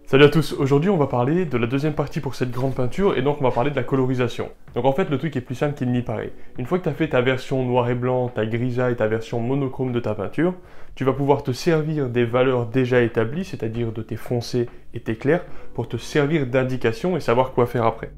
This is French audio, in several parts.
Salut à tous, aujourd'hui on va parler de la deuxième partie pour cette grande peinture et donc on va parler de la colorisation. Donc en fait le truc est plus simple qu'il n'y paraît. Une fois que tu as fait ta version noir et blanc, ta grisaille, ta version monochrome de ta peinture, tu vas pouvoir te servir des valeurs déjà établies, c'est-à-dire de tes foncés et tes clairs, pour te servir d'indication et savoir quoi faire après.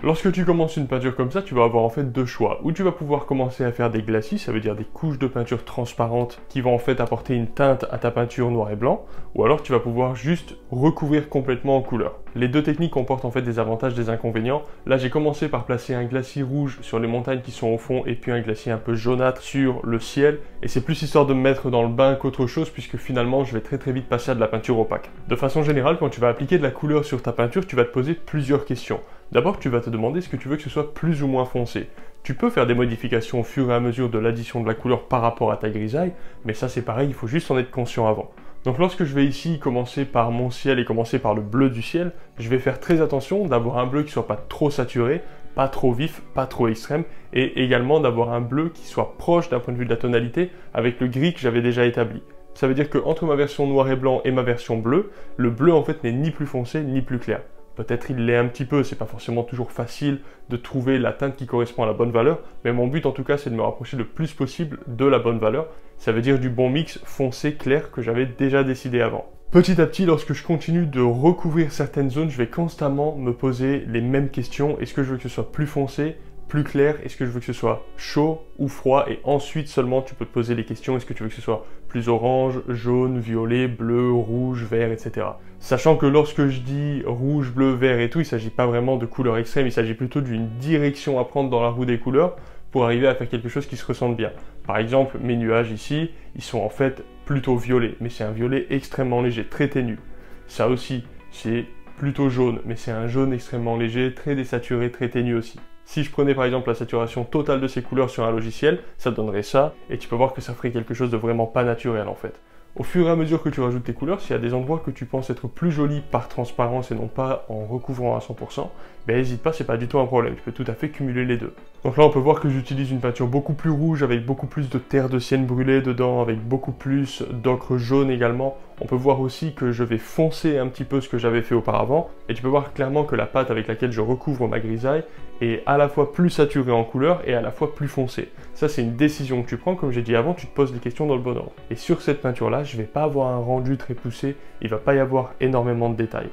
Lorsque tu commences une peinture comme ça, tu vas avoir en fait deux choix. Ou tu vas pouvoir commencer à faire des glacis, ça veut dire des couches de peinture transparentes qui vont en fait apporter une teinte à ta peinture noir et blanc, ou alors tu vas pouvoir juste recouvrir complètement en couleur. Les deux techniques comportent en fait des avantages et des inconvénients. Là j'ai commencé par placer un glacis rouge sur les montagnes qui sont au fond et puis un glacis un peu jaunâtre sur le ciel. Et c'est plus histoire de me mettre dans le bain qu'autre chose puisque finalement je vais très vite passer à de la peinture opaque. De façon générale, quand tu vas appliquer de la couleur sur ta peinture, tu vas te poser plusieurs questions. D'abord, tu vas te demander ce que tu veux que ce soit plus ou moins foncé. Tu peux faire des modifications au fur et à mesure de l'addition de la couleur par rapport à ta grisaille, mais ça c'est pareil, il faut juste en être conscient avant. Donc lorsque je vais ici commencer par mon ciel et commencer par le bleu du ciel, je vais faire très attention d'avoir un bleu qui soit pas trop saturé, pas trop vif, pas trop extrême, et également d'avoir un bleu qui soit proche d'un point de vue de la tonalité avec le gris que j'avais déjà établi. Ça veut dire qu'entre ma version noir et blanc et ma version bleue, le bleu en fait n'est ni plus foncé ni plus clair. Peut-être il l'est un petit peu, c'est pas forcément toujours facile de trouver la teinte qui correspond à la bonne valeur, mais mon but en tout cas c'est de me rapprocher le plus possible de la bonne valeur. Ça veut dire du bon mix foncé clair que j'avais déjà décidé avant. Petit à petit, lorsque je continue de recouvrir certaines zones, je vais constamment me poser les mêmes questions. Est-ce que je veux que ce soit plus foncé, plus clair? Est-ce que je veux que ce soit chaud ou froid? Et ensuite seulement tu peux te poser les questions, est-ce que tu veux que ce soit plus orange, jaune, violet, bleu, rouge, vert, etc. Sachant que lorsque je dis rouge, bleu, vert et tout, il ne s'agit pas vraiment de couleurs extrêmes, il s'agit plutôt d'une direction à prendre dans la roue des couleurs pour arriver à faire quelque chose qui se ressente bien. Par exemple, mes nuages ici, ils sont en fait plutôt violets, mais c'est un violet extrêmement léger, très ténu. Ça aussi, c'est plutôt jaune, mais c'est un jaune extrêmement léger, très désaturé, très ténu aussi. Si je prenais par exemple la saturation totale de ces couleurs sur un logiciel, ça donnerait ça, et tu peux voir que ça ferait quelque chose de vraiment pas naturel en fait. Au fur et à mesure que tu rajoutes tes couleurs, s'il y a des endroits que tu penses être plus jolis par transparence et non pas en recouvrant à 100%, ben n'hésite pas, c'est pas du tout un problème, tu peux tout à fait cumuler les deux. Donc là on peut voir que j'utilise une peinture beaucoup plus rouge avec beaucoup plus de terre de sienne brûlée dedans, avec beaucoup plus d'ocre jaune également. On peut voir aussi que je vais foncer un petit peu ce que j'avais fait auparavant, et tu peux voir clairement que la pâte avec laquelle je recouvre ma grisaille est à la fois plus saturée en couleur et à la fois plus foncée. Ça c'est une décision que tu prends, comme j'ai dit avant, tu te poses les questions dans le bon ordre. Et sur cette peinture là, je ne vais pas avoir un rendu très poussé, il ne va pas y avoir énormément de détails.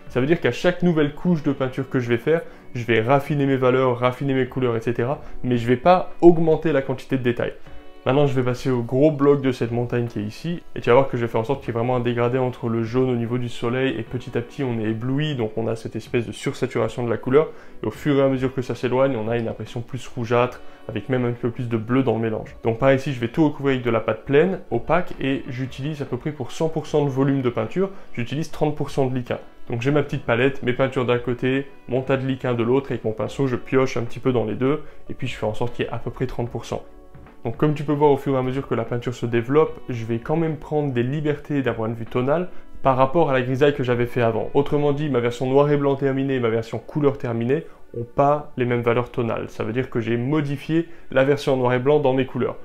Ça veut dire qu'à chaque nouvelle couche de peinture que je vais faire, je vais raffiner mes valeurs, raffiner mes couleurs, etc. Mais je ne vais pas augmenter la quantité de détails. Maintenant, je vais passer au gros bloc de cette montagne qui est ici, et tu vas voir que je vais faire en sorte qu'il y ait vraiment un dégradé entre le jaune au niveau du soleil, et petit à petit on est ébloui, donc on a cette espèce de sursaturation de la couleur, et au fur et à mesure que ça s'éloigne, on a une impression plus rougeâtre, avec même un peu plus de bleu dans le mélange. Donc par ici, je vais tout recouvrir avec de la pâte pleine, opaque, et j'utilise à peu près pour 100% de volume de peinture, j'utilise 30% de liquin. Donc j'ai ma petite palette, mes peintures d'un côté, mon tas de liquin de l'autre, et avec mon pinceau, je pioche un petit peu dans les deux, et puis je fais en sorte qu'il y ait à peu près 30%. Donc comme tu peux voir au fur et à mesure que la peinture se développe, je vais quand même prendre des libertés d'un point de vue tonal par rapport à la grisaille que j'avais fait avant. Autrement dit, ma version noir et blanc terminée et ma version couleur terminée n'ont pas les mêmes valeurs tonales. Ça veut dire que j'ai modifié la version noir et blanc dans mes couleurs.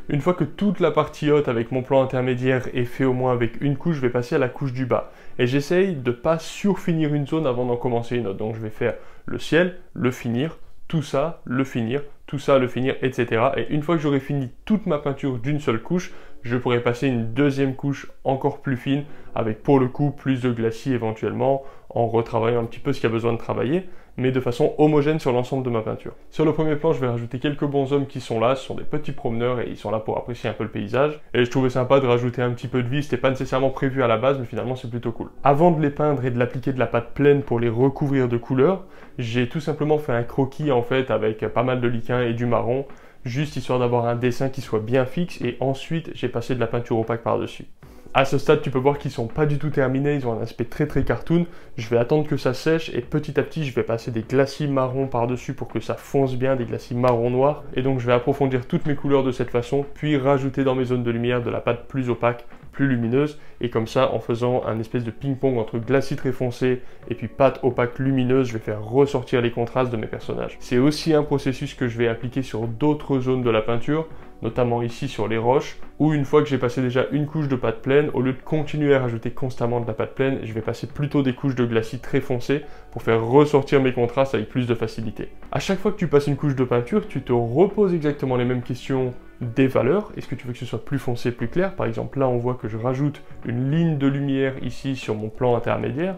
Une fois que toute la partie haute avec mon plan intermédiaire est fait au moins avec une couche, je vais passer à la couche du bas. Et j'essaye de ne pas surfinir une zone avant d'en commencer une autre. Donc je vais faire le ciel, le finir, tout ça, le finir, tout ça, le finir, etc. Et une fois que j'aurai fini toute ma peinture d'une seule couche, je pourrai passer une deuxième couche encore plus fine, avec pour le coup plus de glacis éventuellement, en retravaillant un petit peu ce qu'il y a besoin de travailler, mais de façon homogène sur l'ensemble de ma peinture. Sur le premier plan, je vais rajouter quelques bonshommes qui sont là, ce sont des petits promeneurs et ils sont là pour apprécier un peu le paysage. Et je trouvais sympa de rajouter un petit peu de vie, c'était pas nécessairement prévu à la base, mais finalement c'est plutôt cool. Avant de les peindre et de l'appliquer de la pâte pleine pour les recouvrir de couleurs, j'ai tout simplement fait un croquis en fait avec pas mal de liquin et du marron, juste histoire d'avoir un dessin qui soit bien fixe, et ensuite j'ai passé de la peinture opaque par-dessus. À ce stade, tu peux voir qu'ils sont pas du tout terminés, ils ont un aspect très cartoon. Je vais attendre que ça sèche et petit à petit, je vais passer des glacis marrons par-dessus pour que ça fonce bien, des glacis marron noir. Et donc, je vais approfondir toutes mes couleurs de cette façon, puis rajouter dans mes zones de lumière de la pâte plus opaque, plus lumineuse. Et comme ça, en faisant un espèce de ping-pong entre glacis très foncé et puis pâte opaque lumineuse, je vais faire ressortir les contrastes de mes personnages. C'est aussi un processus que je vais appliquer sur d'autres zones de la peinture, notamment ici sur les roches, où une fois que j'ai passé déjà une couche de pâte pleine, au lieu de continuer à rajouter constamment de la pâte pleine, je vais passer plutôt des couches de glacis très foncées pour faire ressortir mes contrastes avec plus de facilité. À chaque fois que tu passes une couche de peinture, tu te reposes exactement les mêmes questions des valeurs. Est-ce que tu veux que ce soit plus foncé, plus clair? Par exemple, là on voit que je rajoute une ligne de lumière ici sur mon plan intermédiaire,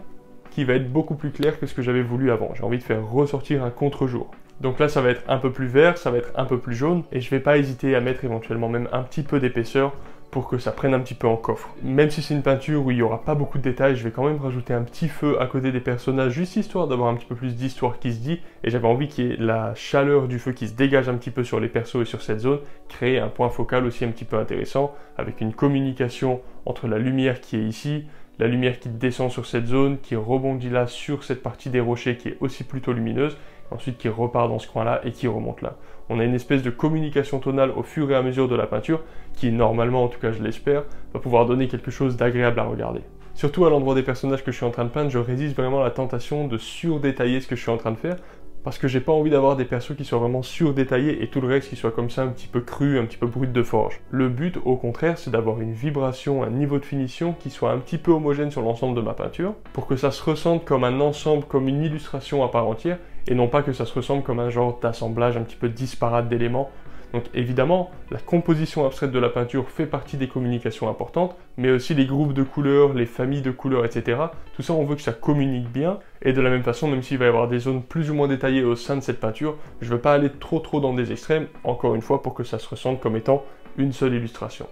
qui va être beaucoup plus clair que ce que j'avais voulu avant. J'ai envie de faire ressortir un contre-jour. Donc là, ça va être un peu plus vert, ça va être un peu plus jaune, et je vais pas hésiter à mettre éventuellement même un petit peu d'épaisseur pour que ça prenne un petit peu en coffre. Même si c'est une peinture où il n'y aura pas beaucoup de détails, je vais quand même rajouter un petit feu à côté des personnages, juste histoire d'avoir un petit peu plus d'histoire qui se dit, et j'avais envie qu'il y ait la chaleur du feu qui se dégage un petit peu sur les persos et sur cette zone, créer un point focal aussi un petit peu intéressant, avec une communication entre la lumière qui est ici, la lumière qui descend sur cette zone, qui rebondit là sur cette partie des rochers qui est aussi plutôt lumineuse, ensuite qui repart dans ce coin-là et qui remonte là. On a une espèce de communication tonale au fur et à mesure de la peinture qui, normalement, en tout cas je l'espère, va pouvoir donner quelque chose d'agréable à regarder. Surtout à l'endroit des personnages que je suis en train de peindre, je résiste vraiment à la tentation de surdétailler ce que je suis en train de faire, parce que j'ai pas envie d'avoir des persos qui soient vraiment surdétaillés et tout le reste qui soit comme ça un petit peu cru, un petit peu brut de forge. Le but, au contraire, c'est d'avoir une vibration, un niveau de finition qui soit un petit peu homogène sur l'ensemble de ma peinture, pour que ça se ressente comme un ensemble, comme une illustration à part entière, et non pas que ça se ressemble comme un genre d'assemblage un petit peu disparate d'éléments. Donc évidemment, la composition abstraite de la peinture fait partie des communications importantes, mais aussi les groupes de couleurs, les familles de couleurs, etc. Tout ça, on veut que ça communique bien, et de la même façon, même s'il va y avoir des zones plus ou moins détaillées au sein de cette peinture, je ne veux pas aller trop dans des extrêmes, encore une fois, pour que ça se ressente comme étant une seule illustration.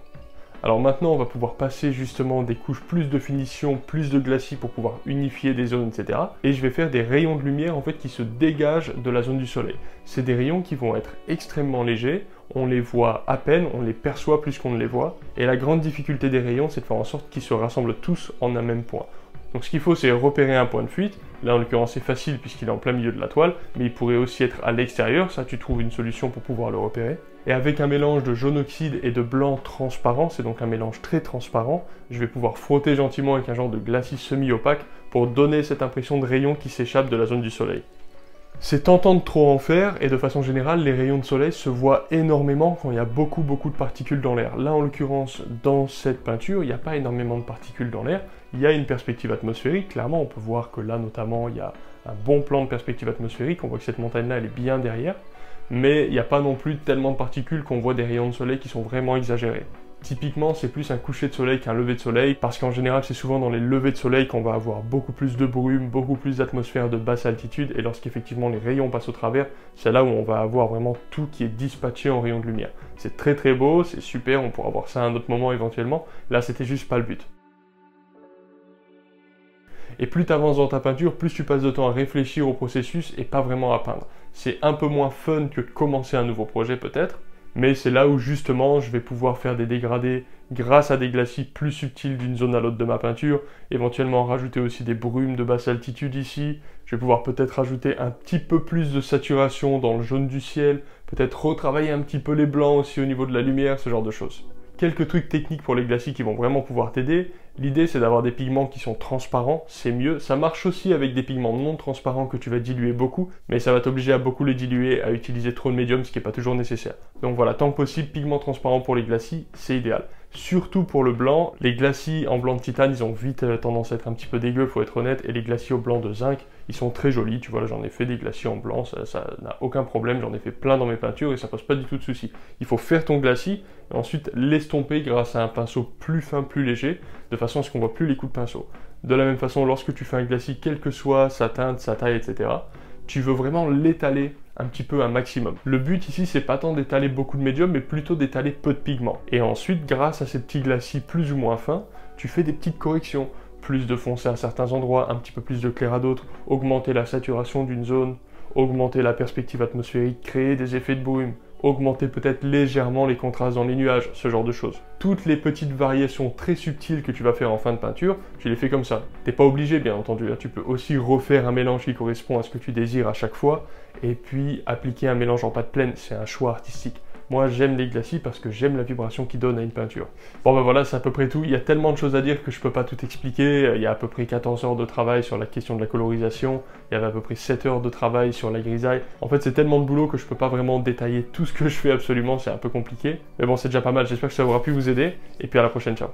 Alors maintenant, on va pouvoir passer justement des couches plus de finition, plus de glacis pour pouvoir unifier des zones, etc. Et je vais faire des rayons de lumière en fait qui se dégagent de la zone du soleil. C'est des rayons qui vont être extrêmement légers, on les voit à peine, on les perçoit plus qu'on ne les voit. Et la grande difficulté des rayons, c'est de faire en sorte qu'ils se rassemblent tous en un même point. Donc ce qu'il faut, c'est repérer un point de fuite. Là, en l'occurrence, c'est facile puisqu'il est en plein milieu de la toile, mais il pourrait aussi être à l'extérieur. Ça, tu trouves une solution pour pouvoir le repérer. Et avec un mélange de jaune oxyde et de blanc transparent, c'est donc un mélange très transparent, je vais pouvoir frotter gentiment avec un genre de glacis semi-opaque pour donner cette impression de rayon qui s'échappe de la zone du soleil. C'est tentant de trop en faire, et de façon générale, les rayons de soleil se voient énormément quand il y a beaucoup de particules dans l'air. Là, en l'occurrence, dans cette peinture, il n'y a pas énormément de particules dans l'air. Il y a une perspective atmosphérique, clairement, on peut voir que là, notamment, il y a un bon plan de perspective atmosphérique, on voit que cette montagne-là, elle est bien derrière, mais il n'y a pas non plus tellement de particules qu'on voit des rayons de soleil qui sont vraiment exagérés. Typiquement, c'est plus un coucher de soleil qu'un lever de soleil, parce qu'en général, c'est souvent dans les levées de soleil qu'on va avoir beaucoup plus de brume, beaucoup plus d'atmosphère de basse altitude, et lorsqu'effectivement les rayons passent au travers, c'est là où on va avoir vraiment tout qui est dispatché en rayons de lumière. C'est très beau, c'est super, on pourra voir ça à un autre moment éventuellement, là c'était juste pas le but. Et plus tu avances dans ta peinture, plus tu passes de temps à réfléchir au processus et pas vraiment à peindre. C'est un peu moins fun que de commencer un nouveau projet peut-être, mais c'est là où justement je vais pouvoir faire des dégradés grâce à des glacis plus subtils d'une zone à l'autre de ma peinture, éventuellement rajouter aussi des brumes de basse altitude ici, je vais pouvoir peut-être rajouter un petit peu plus de saturation dans le jaune du ciel, peut-être retravailler un petit peu les blancs aussi au niveau de la lumière, ce genre de choses. Quelques trucs techniques pour les glacis qui vont vraiment pouvoir t'aider. L'idée, c'est d'avoir des pigments qui sont transparents, c'est mieux. Ça marche aussi avec des pigments non transparents que tu vas diluer beaucoup, mais ça va t'obliger à beaucoup les diluer, à utiliser trop de médium, ce qui n'est pas toujours nécessaire. Donc voilà, tant que possible, pigments transparents pour les glacis, c'est idéal. Surtout pour le blanc, les glacis en blanc de titane, ils ont vite tendance à être un petit peu dégueux, faut être honnête, et les glacis au blanc de zinc, ils sont très jolis, tu vois, là j'en ai fait des glacis en blanc, ça n'a aucun problème, j'en ai fait plein dans mes peintures et ça pose pas du tout de souci. Il faut faire ton glacis, et ensuite l'estomper grâce à un pinceau plus fin, plus léger, de façon à ce qu'on voit plus les coups de pinceau. De la même façon, lorsque tu fais un glacis, quelle que soit sa teinte, sa taille, etc., tu veux vraiment l'étaler un petit peu un maximum. Le but ici, c'est pas tant d'étaler beaucoup de médium, mais plutôt d'étaler peu de pigments. Et ensuite, grâce à ces petits glacis plus ou moins fins, tu fais des petites corrections. Plus de foncé à certains endroits, un petit peu plus de clair à d'autres, augmenter la saturation d'une zone, augmenter la perspective atmosphérique, créer des effets de brume, augmenter peut-être légèrement les contrastes dans les nuages, ce genre de choses. Toutes les petites variations très subtiles que tu vas faire en fin de peinture, tu les fais comme ça. T'es pas obligé, bien entendu, là, tu peux aussi refaire un mélange qui correspond à ce que tu désires à chaque fois, et puis appliquer un mélange en pâte pleine, c'est un choix artistique. Moi, j'aime les glacis parce que j'aime la vibration qu'ils donnent à une peinture. Bon ben voilà, c'est à peu près tout. Il y a tellement de choses à dire que je peux pas tout expliquer. Il y a à peu près 14 heures de travail sur la question de la colorisation. Il y avait à peu près 7 heures de travail sur la grisaille. En fait, c'est tellement de boulot que je peux pas vraiment détailler tout ce que je fais absolument. C'est un peu compliqué. Mais bon, c'est déjà pas mal. J'espère que ça aura pu vous aider. Et puis à la prochaine, ciao.